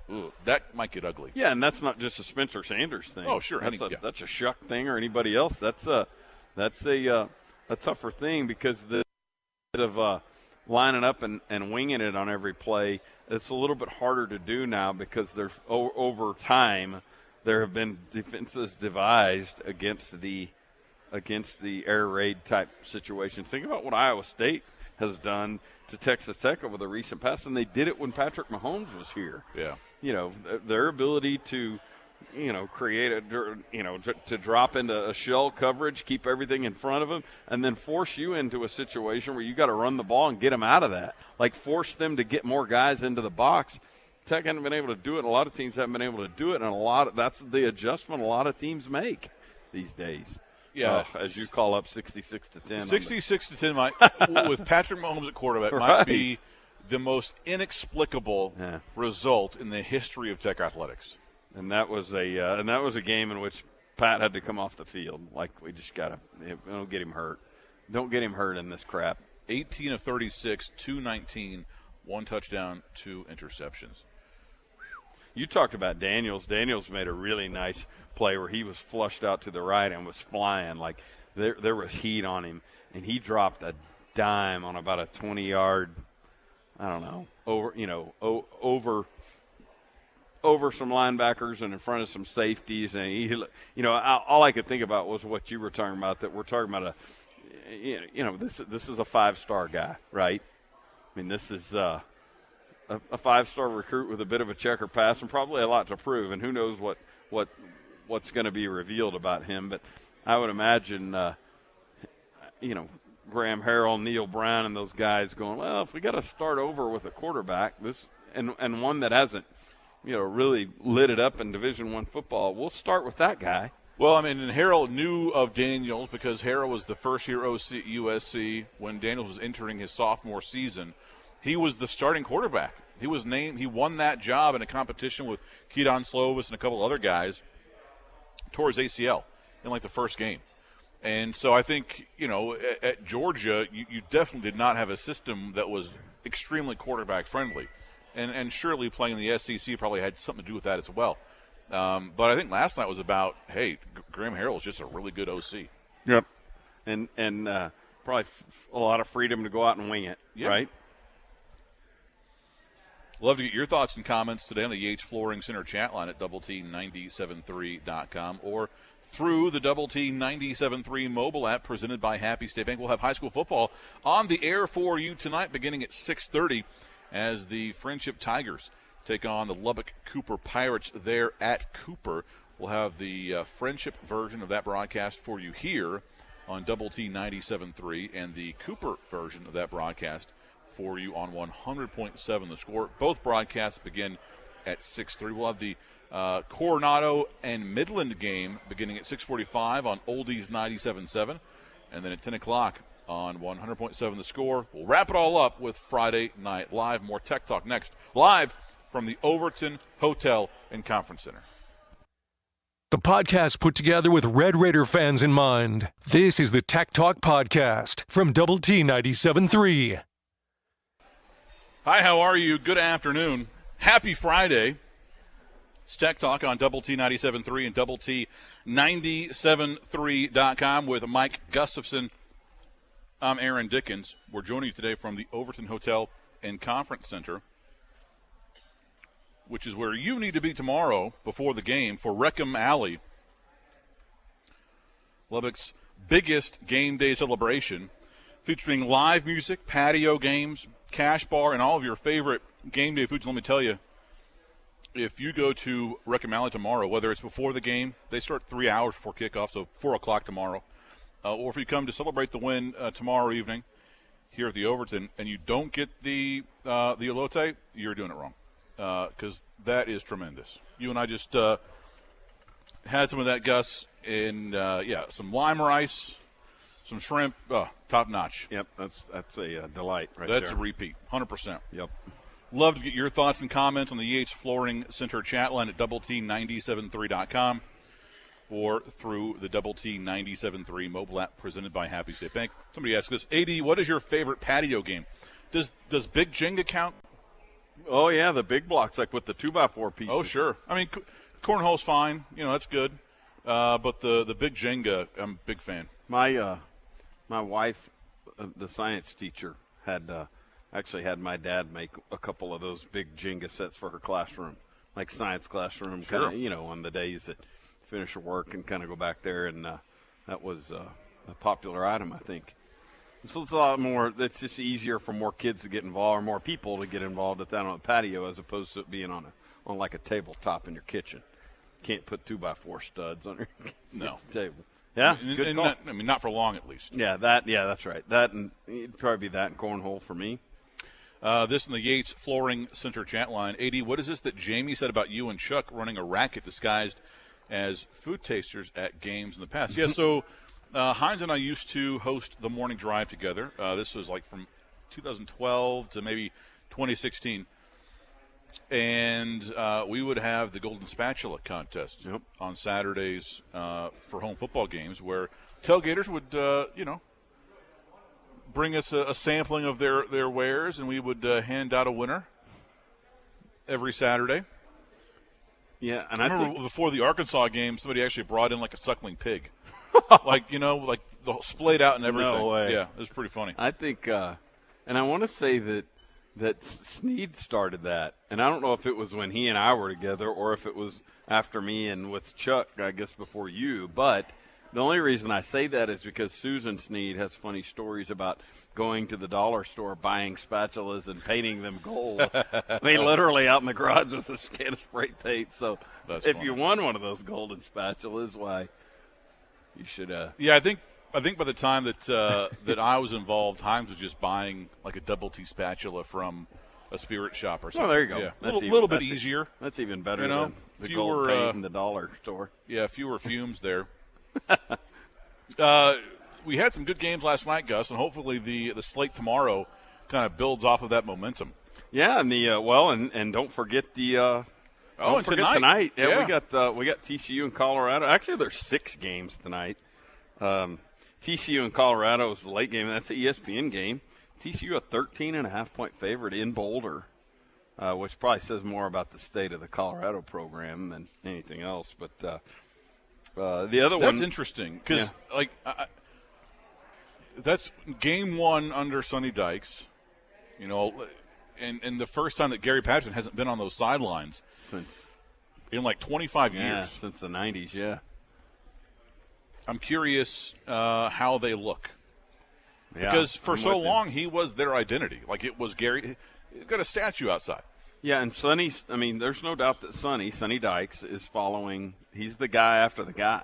that might get ugly.
Yeah, and that's not just a Spencer Sanders thing.
Oh, sure.
That's a Shuck thing or anybody else. That's a tougher thing, because of lining up and winging it on every play. It's a little bit harder to do now, because there's over time there have been defenses devised against the air raid type situations. Think about what Iowa State has done to Texas Tech over the recent past, and they did it when Patrick Mahomes was here.
Yeah,
their ability to create to drop into a shell coverage, keep everything in front of them, and then force you into a situation where you got to run the ball and get them out of that. Like, force them to get more guys into the box. Tech hasn't been able to do it, and a lot of teams haven't been able to do it, and that's the adjustment a lot of teams make these days.
Yeah,
as you call up 66-10.
66-10 might, with Patrick Mahomes at quarterback, might be the most inexplicable result in the history of Tech athletics.
And that was a game in which Pat had to come off the field. Like, we just don't get him hurt. Don't get him hurt in this crap.
18 of 36, 219, 1 touchdown, 2 interceptions.
You talked about Daniels. Daniels made a really nice play where he was flushed out to the right and was flying. Like, there was heat on him, and he dropped a dime on about a 20-yard, over some linebackers and in front of some safeties, and all I could think about was what you were talking about, that we're talking about this is a 5-star guy, right? I mean, this is a 5-star recruit with a bit of a checker pass and probably a lot to prove, and who knows what's going to be revealed about him. But I would imagine Graham Harrell, Neil Brown, and those guys going, well, if we got to start over with a quarterback, and one that hasn't really lit it up in Division I football, we'll start with that guy.
Well, I mean, and Harrell knew of Daniels because Harrell was the first-year OC at USC when Daniels was entering his sophomore season. He was the starting quarterback. He was named. He won that job in a competition with Keaton Slovis and a couple other guys. Tore his ACL in the first game. And so I think, at Georgia, you definitely did not have a system that was extremely quarterback-friendly. And surely playing in the SEC probably had something to do with that as well. But I think last night was about, hey, Graham Harrell is just a really good OC.
Yep. And probably a lot of freedom to go out and wing it, right?
Love to get your thoughts and comments today on the Yates Flooring Center chat line at doublet973.com or through the Double T 97.3 mobile app presented by Happy State Bank. We'll have high school football on the air for you tonight beginning at 6:30 as the Friendship Tigers take on the Lubbock Cooper Pirates there at Cooper. We'll have the Friendship version of that broadcast for you here on Double T 97.3 and the Cooper version of that broadcast for you on 100.7 The Score. Both broadcasts begin at 6:30. We'll have the Coronado and Midland game beginning at 6:45 on Oldies 97.7, and then at 10 o'clock on 100.7 The Score. We'll wrap it all up with Friday Night Live. More Tech Talk next, live from the Overton Hotel and Conference Center.
The podcast put together with Red Raider fans in mind. This is the Tech Talk Podcast from Double T 97.3.
Hi, how are you? Good afternoon. Happy Friday. It's Tech Talk on Double T 97.3 and Double T 97.3.com with Mike Gustafson. I'm Aaron Dickens. We're joining you today from the Overton Hotel and Conference Center, which is where you need to be tomorrow before the game for Reckham Alley, Lubbock's biggest game day celebration, featuring live music, patio games, cash bar, and all of your favorite game day foods. Let me tell you, if you go to Reckham Alley tomorrow, whether it's before the game, they start 3 hours before kickoff, so 4 o'clock tomorrow, or if you come to celebrate the win tomorrow evening here at the Overton and you don't get the elote, you're doing it wrong, because that is tremendous. You and I just had some of that, Gus, and some lime rice, some shrimp, top notch.
Yep, that's a delight right
That's
there.
a repeat, 100%.
Yep.
Love to get your thoughts and comments on the Yates Flooring Center chat line at doublet973.com or through the Double T 97.3 mobile app presented by Happy State Bank. Somebody asked us, AD, what is your favorite patio game? Does Big Jenga count?
Oh, yeah, the big blocks, like with the 2x4 pieces.
Oh, sure. I mean, cornhole's fine. That's good. But the Big Jenga, I'm a big fan.
My wife, the science teacher, actually had my dad make a couple of those big Jenga sets for her classroom, like science classroom,
sure.
kind of, on the days that finish her work and kind of go back there, and that was a popular item, I think. So it's a lot more. It's just easier for more kids to get involved, or more people to get involved at that on a patio, as opposed to it being on like a tabletop in your kitchen. Can't put 2x4 studs on your table. Yeah, it's good call.
Not for long at least.
Yeah, that's right. That and it'd probably be that and cornhole for me.
This in the Yates Flooring Center chat line. AD, what is this that Jamie said about you and Chuck running a racket disguised as food tasters at games in the past? Yeah, so Hines and I used to host the morning drive together. This was like from 2012 to maybe 2016. And we would have the Golden Spatula contest on Saturdays for home football games, where tailgaters would, bring us a sampling of their wares, and we would hand out a winner every Saturday.
Yeah, and
I remember before the Arkansas game, somebody actually brought in like a suckling pig, like the splayed out and everything.
No way.
Yeah, it was pretty funny.
I think, and I want to say that Sneed started that, and I don't know if it was when he and I were together or if it was after me and with Chuck, I guess before you. But the only reason I say that is because Susan Sneed has funny stories about going to the dollar store, buying spatulas and painting them gold. I mean, literally out in the garage with a can of spray paint. So
that's
if
funny.
you won one of those golden spatulas, why, you should.
Yeah, I think by the time that I was involved, Hines was just buying like a double T spatula from a spirit shop or something.
Oh, there you go.
Yeah.
That's
a little bit easier.
That's even better than the
fewer,
gold paint in the dollar store.
Yeah, fewer fumes there. We had some good games last night, Gus, and hopefully the slate tomorrow kind of builds off of that momentum.
Yeah, and and don't forget the tonight. Yeah, we got TCU and Colorado. Actually, there's 6 games tonight. TCU and Colorado is the late game. That's an ESPN game. TCU a 13.5-point favorite in Boulder, which probably says more about the state of the Colorado program than anything else. But the other one.
That's interesting because, that's game 1 under Sonny Dykes, and the first time that Gary Patterson hasn't been on those sidelines in like 25 years.
Yeah, since the 90s, yeah.
I'm curious how they look.
Yeah,
because for so long he was their identity. Like it was Gary. He's got a statue outside.
Yeah, and Sonny's, there's no doubt that Sonny Dykes is following. He's the guy after the guy.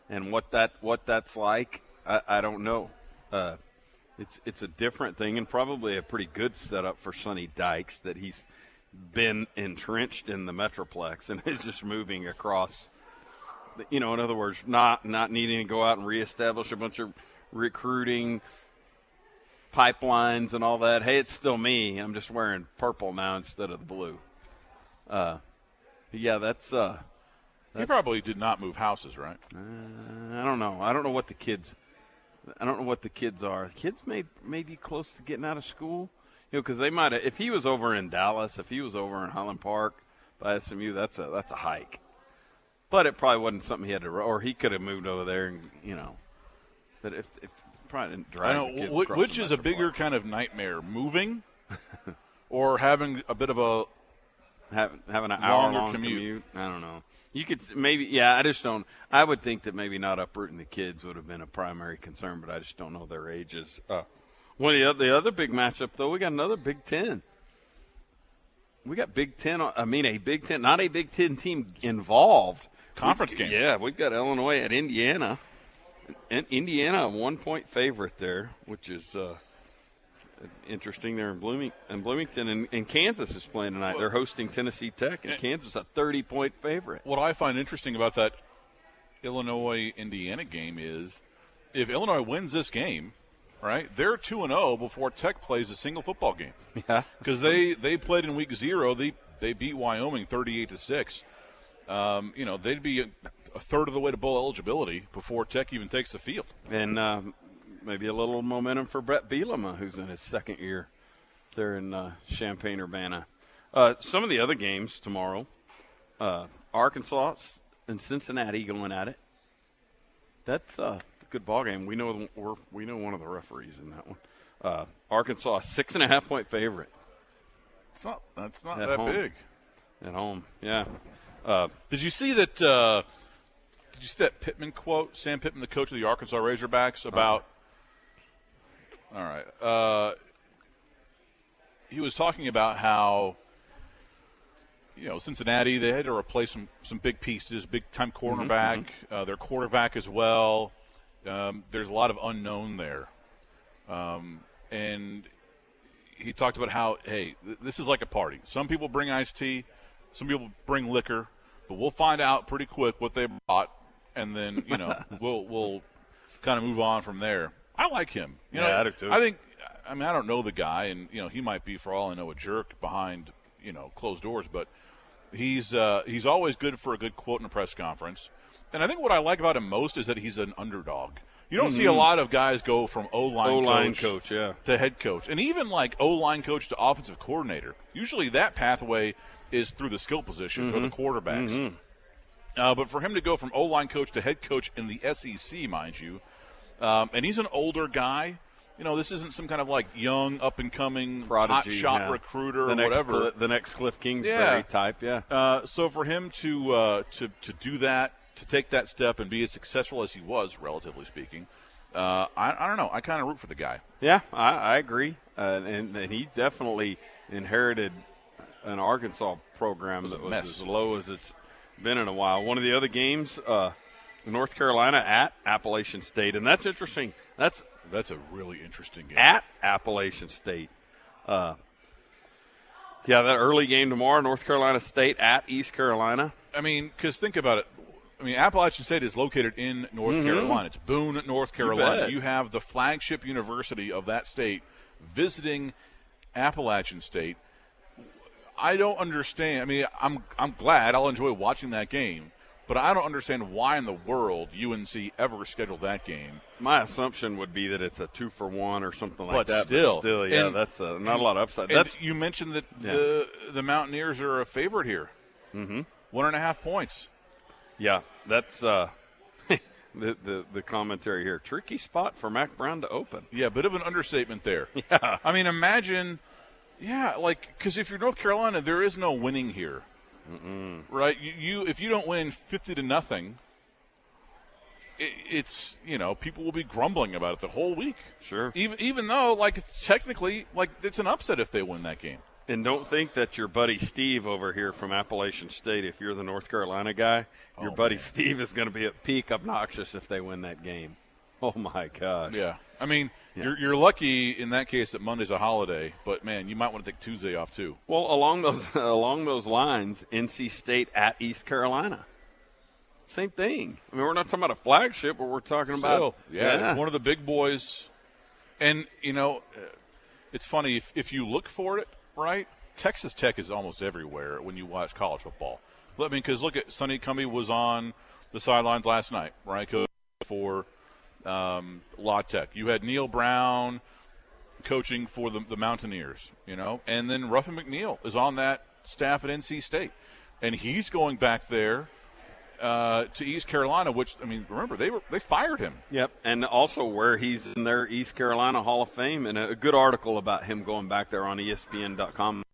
And what that's like, I don't know. It's a different thing and probably a pretty good setup for Sonny Dykes that he's been entrenched in the Metroplex and is just moving across. In other words, not needing to go out and reestablish a bunch of recruiting pipelines and all that. Hey, it's still me. I'm just wearing purple now instead of the blue. Yeah, that's
he probably did not move houses, right?
I don't know. I don't know what the kids are. Kids may be close to getting out of school, because they might have. If he was over in Dallas, if he was over in Highland Park by SMU, that's a hike. But it probably wasn't something he had to, or he could have moved over there, and But if probably didn't drive.
I know which is a bigger kind of nightmare: moving, or having a bit of a
having an hour-long commute. I don't know. You could maybe, yeah. I just don't. I would think that maybe not uprooting the kids would have been a primary concern, but I just don't know their ages. One of the other big matchup, though, we got another Big Ten. We got Big Ten. A Big Ten, not a Big Ten team involved.
Conference game.
Yeah, we've got Illinois at Indiana. And Indiana, a 1-point favorite there, which is interesting. They're in Bloomington, and Kansas is playing tonight. They're hosting Tennessee Tech, and Kansas a 30-point favorite.
What I find interesting about that Illinois-Indiana game is if Illinois wins this game, right? They're 2-0 before Tech plays a single football game.
Yeah.
Because they played in week 0. They beat Wyoming 38-6. They'd be a third of the way to bowl eligibility before Tech even takes the field.
And maybe a little momentum for Brett Bielema, who's in his second year there in Champaign-Urbana. Some of the other games tomorrow, Arkansas and Cincinnati going at it. That's a good ball game. We know one of the referees in that one. Arkansas 6.5-point favorite.
That's not
At
that
home.
big.
At home, yeah.
Did you see that? Did you see that Pittman quote? Sam Pittman, the coach of the Arkansas Razorbacks, about. All right. He was talking about how, Cincinnati, they had to replace some big pieces, big-time cornerback, their quarterback as well. There's a lot of unknown there. And he talked about how, hey, this is like a party. Some people bring iced tea, some people bring liquor, but we'll find out pretty quick what they brought, and then, we'll kind of move on from there. I like him.
I do too.
I don't know the guy, and he might be, for all I know, a jerk behind closed doors, but he's always good for a good quote in a press conference. And I think what I like about him most is that he's an underdog. You don't see a lot of guys go from O-line coach to head coach, and even like O-line coach to offensive coordinator. Usually that pathway is through the skill position or the quarterbacks. But for him to go from O-line coach to head coach in the SEC, mind you, and he's an older guy. This isn't some kind of like young, up-and-coming, hot-shot recruiter or whatever.
The next Cliff Kingsbury type,
So for him to do that, to take that step and be as successful as he was, relatively speaking, I don't know. I kind of root for the guy.
Yeah, I agree. And he definitely inherited an Arkansas program that was as low as it's been in a while. One of the other games, North Carolina at Appalachian State, and that's interesting. That's
a really interesting game.
At Appalachian State. That early game tomorrow, North Carolina State at East Carolina.
Because think about it. Appalachian State is located in North Carolina. It's Boone, North Carolina. You have the flagship university of that state visiting Appalachian State. I don't understand. I'm glad. I'll enjoy watching that game. But I don't understand why in the world UNC ever scheduled that game.
My assumption would be that it's a 2-for-1 or something like that.
Still,
that's not a lot of upside.
You mentioned that the Mountaineers are a favorite here. 1.5 points.
Yeah, that's the commentary here. Tricky spot for Mac Brown to open.
Yeah, bit of an understatement there.
Yeah.
Imagine, because if you're North Carolina, there is no winning here. Right? You if you don't win 50-0, it's people will be grumbling about it the whole week.
Sure.
Even though it's technically it's an upset if they win that game.
And don't think that your buddy Steve over here from Appalachian State, if you're the North Carolina guy, your buddy Steve is going to be at peak obnoxious if they win that game. Oh my gosh.
Yeah. You're lucky in that case that Monday's a holiday, but man, you might want to take Tuesday off too.
Well, along those lines, NC State at East Carolina. Same thing. We're not talking about a flagship, but we're talking about
it's one of the big boys. And it's funny if you look for it, right? Texas Tech is almost everywhere when you watch college football. Because look at Sonny Cumbie was on the sidelines last night, right? For La Tech. You had Neil Brown coaching for the Mountaineers, and then Ruffin McNeil is on that staff at NC State, and he's going back there to East Carolina, which remember they fired him.
Yep, and also where he's in their East Carolina Hall of Fame, and a good article about him going back there on ESPN.com.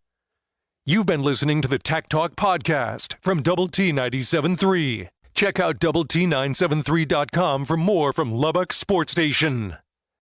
You've been listening to the Tech Talk podcast from Double T 97.3. Check out Double T973.com for more from Lubbock Sports Station.